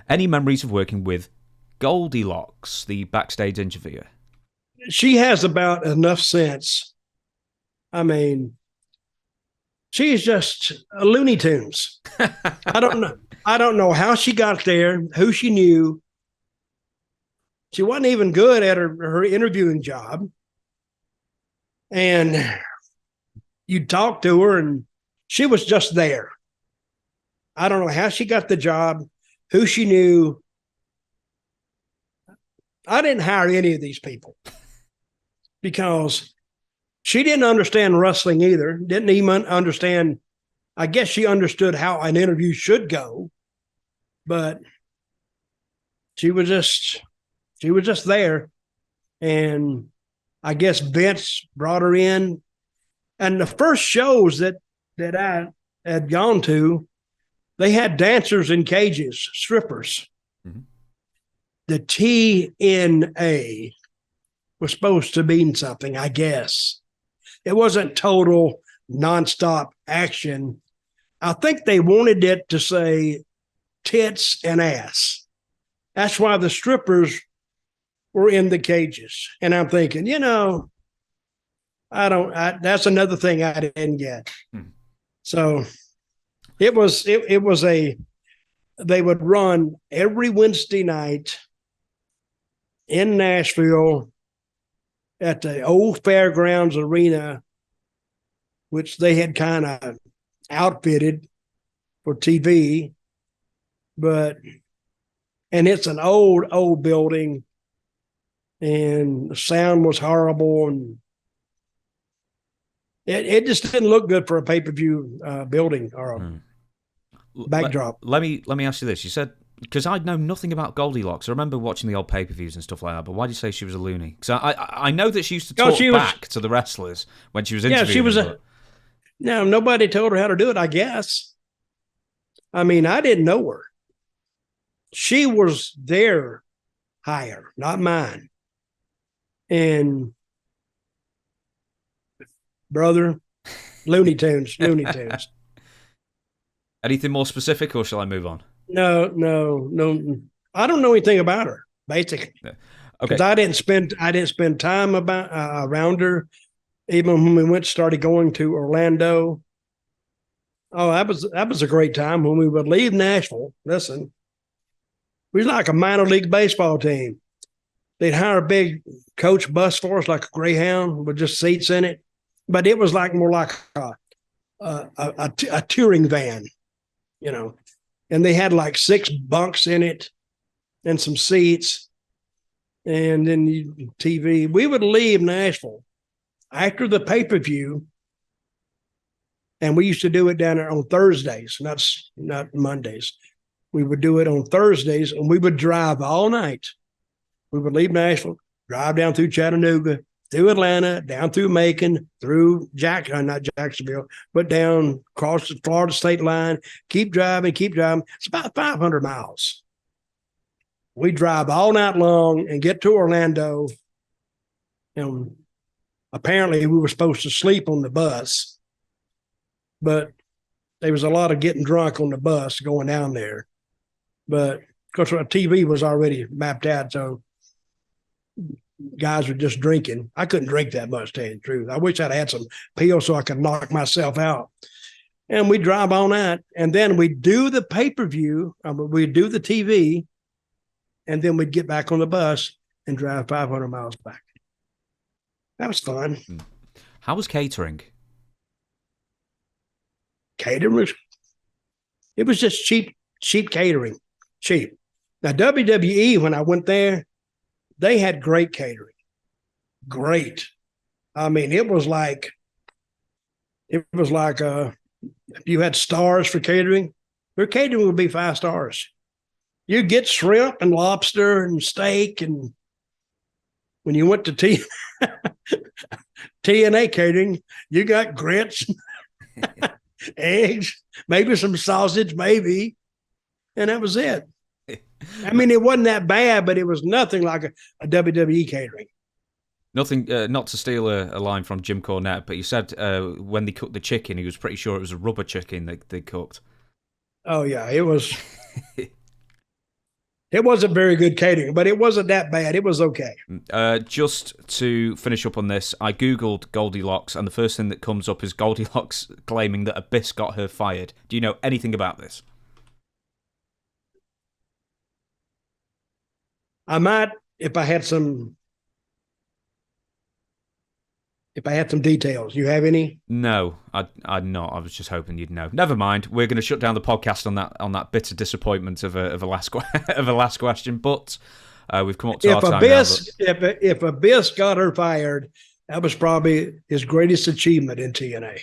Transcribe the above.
Any memories of working with Goldilocks, the backstage interviewer? She has about enough sense. I mean, she's just a Looney Tunes. I don't know. I don't know how she got there, who she knew. She wasn't even good at her interviewing job. And you talk to her, and she was just there. I don't know how she got the job, who she knew. I didn't hire any of these people because she didn't understand wrestling either. Didn't even understand. I guess she understood how an interview should go, but she was just there. And I guess Vince brought her in. And the first shows that I had gone to, they had dancers in cages, strippers. Mm-hmm. The TNA was supposed to mean something, I guess. It wasn't total nonstop action. I think they wanted it to say tits and ass. That's why the strippers were in the cages. And I'm thinking, that's another thing I didn't get. So they would run every Wednesday night in Nashville at the old Fairgrounds Arena, which they had kind of outfitted for TV. And it's an old building, and the sound was horrible, and it just didn't look good for a pay-per-view building or a backdrop. Let me ask you this. You said, because I know nothing about Goldilocks. I remember watching the old pay-per-views and stuff like that, but why did you say she was a loony? Because I know that she used to talk back to the wrestlers when she was interviewing. Yeah, she was no, nobody told her how to do it, I guess. I mean, I didn't know her. She was their hire, not mine. And brother, Looney Tunes. Anything more specific, or shall I move on? No. I don't know anything about her, basically. Yeah. Okay. Because I didn't spend time around her. Even when we started going to Orlando. Oh, that was a great time when we would leave Nashville. Listen, we was like a minor league baseball team. They'd hire a big coach bus for us, like a Greyhound with just seats in it. But it was more like a touring van, And they had like 6 bunks in it and some seats. And then TV. We would leave Nashville after the pay-per-view, and we used to do it down there on Thursdays, not Mondays. We would do it on Thursdays, and we would drive all night. We would leave Nashville, drive down through Chattanooga, through Atlanta, down through Macon, through not Jacksonville, but down across the Florida state line, keep driving. It's about 500 miles. We drive all night long and get to Orlando, and apparently we were supposed to sleep on the bus, but there was a lot of getting drunk on the bus going down there. But of course, our TV was already mapped out, so guys were just drinking. I couldn't drink that much, to tell you the truth. I wish I'd had some pills so I could knock myself out. And we drive all night, and then we do the pay-per-view, we'd do the TV, and then we'd get back on the bus and drive 500 miles back. That was fun. How was catering? Catering it was just cheap catering. Cheap. Now, WWE, when I went there, they had great catering. Great. I mean, it was like if you had stars for catering, their catering would be 5 stars. You'd get shrimp and lobster and steak, and when you went to TNA catering, you got grits, eggs, maybe some sausage, maybe, and that was it. I mean, it wasn't that bad, but it was nothing like a WWE catering. Nothing, not to steal a line from Jim Cornette, but you said when they cooked the chicken, he was pretty sure it was a rubber chicken they cooked. Oh, yeah, it was. It wasn't very good catering, but it wasn't that bad. It was okay. Just to finish up on this, I Googled Goldilocks, and the first thing that comes up is Goldilocks claiming that Abyss got her fired. Do you know anything about this? I might, if I had some details. You have any? No, I'd not. I was just hoping you'd know. Never mind. We're going to shut down the podcast on that bitter disappointment of a last question. But we've come up to our time now. If Abyss got her fired, that was probably his greatest achievement in TNA.